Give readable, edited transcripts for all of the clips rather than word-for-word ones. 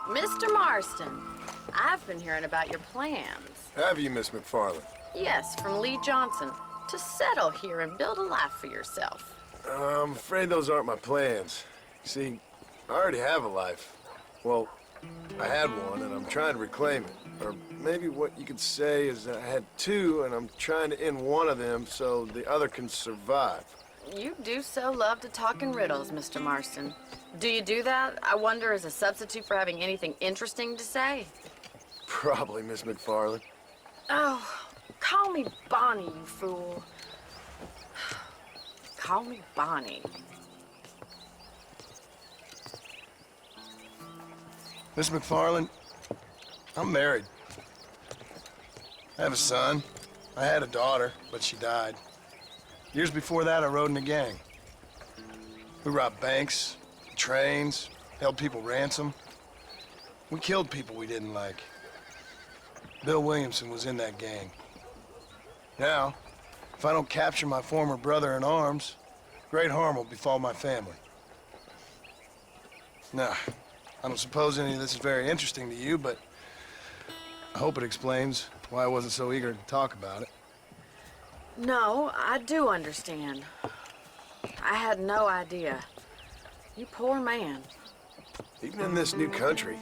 Mr. Marston, I've been hearing about your plans. Have you, Miss McFarland? Yes, from Lee Johnson. To settle here and build a life for yourself. I'm afraid those aren't my plans. See, I already have a life. Well, I had one, and I'm trying to reclaim it. Or maybe what you could say is that I had two, and I'm trying to end one of them so the other can survive. You do so love to talk in riddles, Mr. Marston. Do you do that, I wonder, as a substitute for having anything interesting to say? Probably, Miss McFarland. Oh, call me Bonnie, you fool. Call me Bonnie. Miss McFarland, I'm married. I have a son. I had a daughter, but she died. Years before that, I rode in a gang. We robbed banks, trains, held people ransom. We killed people we didn't like. Bill Williamson was in that gang. Now, if I don't capture my former brother in arms, great harm will befall my family. Now, I don't suppose any of this is very interesting to you, but I hope it explains why I wasn't so eager to talk about it. No, I do understand. I had no idea. You poor man. Even in this new country,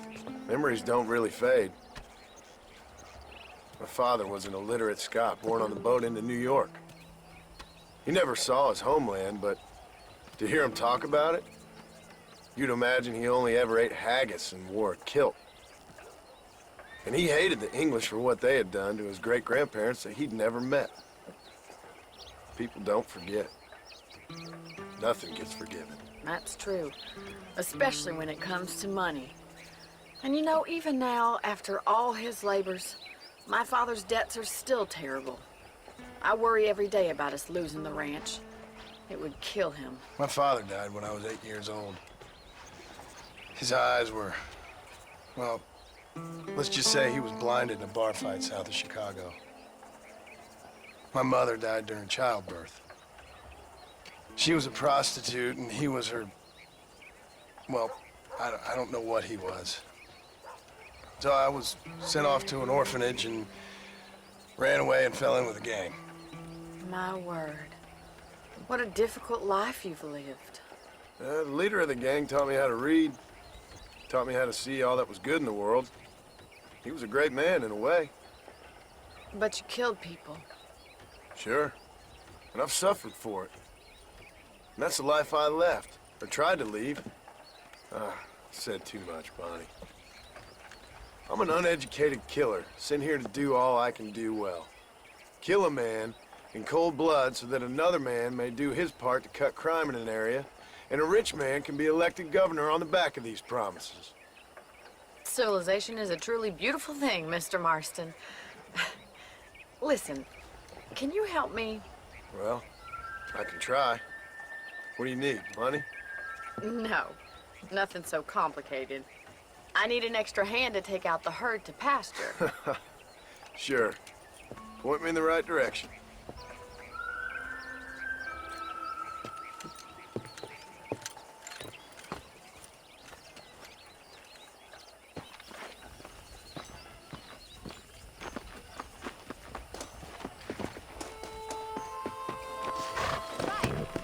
memories don't really fade. My father was an illiterate Scot born on the boat into New York. He never saw his homeland, but to hear him talk about it, you'd imagine he only ever ate haggis and wore a kilt. And he hated the English for what they had done to his great-grandparents that he'd never met. People don't forget. Nothing gets forgiven. That's true, especially when it comes to money. And you know, even now, after all his labors, my father's debts are still terrible. I worry every day about us losing the ranch. It would kill him. My father died when I was 8 years old. His eyes were, well, let's just say he was blinded in a bar fight south of Chicago. My mother died during childbirth. She was a prostitute, and he was her, well, I don't know what he was. So I was sent off to an orphanage and ran away and fell in with a gang. My word. What a difficult life you've lived. The leader of the gang taught me how to read, taught me how to see all that was good in the world. He was a great man in a way. But you killed people. Sure. And I've suffered for it. And that's the life I left, or tried to leave. Said too much, Bonnie. I'm an uneducated killer, sent here to do all I can do well. Kill a man in cold blood so that another man may do his part to cut crime in an area, and a rich man can be elected governor on the back of these promises. Civilization is a truly beautiful thing, Mr. Marston. Listen, can you help me? Well, I can try. What do you need, money? No, nothing so complicated. I need an extra hand to take out the herd to pasture. Sure. Point me in the right direction.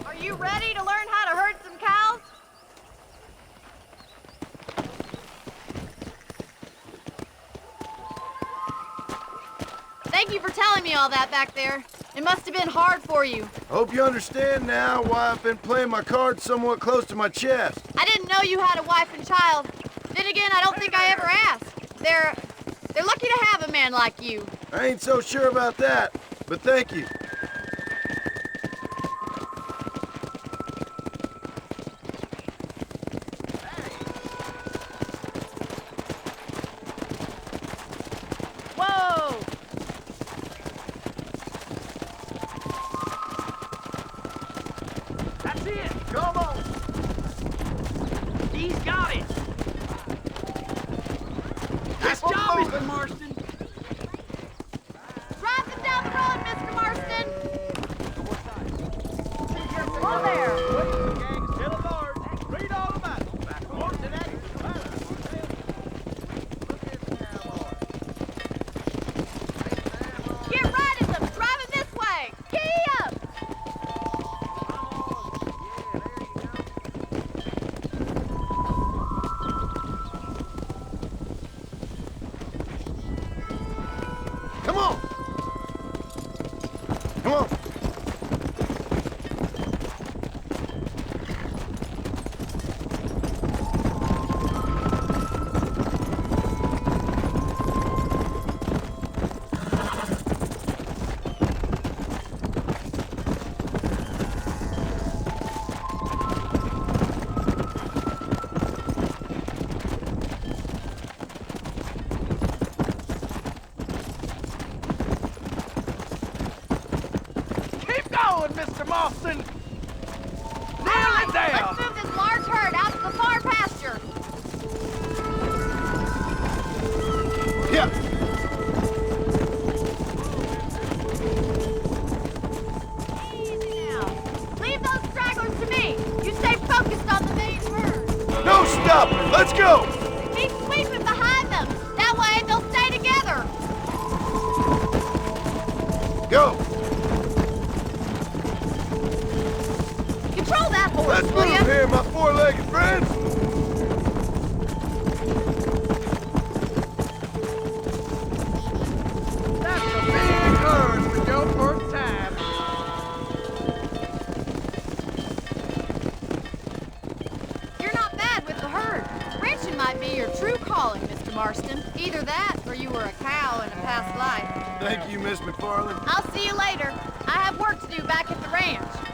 Are you ready to learn how to herd some cows? Thank you for telling me all that back there. It must have been hard for you. I hope you understand now why I've been playing my cards somewhat close to my chest. I didn't know you had a wife and child. Then again, I don't think I ever asked. They're lucky to have a man like you. I ain't so sure about that, but thank you. Whoa! That's it! Come on! He's got it! Nice job, Mr. Marston! Drive them down the road, Mr. Marston! On there! Gang still at large. Read all about it. up. Let's go. Keep sweeping behind them. That way they'll stay together. Go. Control that horse, Let's will move ya? here, my four-legged friends. That's a big herd for your first time. You're not bad with the herd. Ranching might be your true calling, Mr. Marston. Either that, or you were a cow in a past life. Thank you, Miss McFarland. I'll see you later. I have work to do back at the ranch.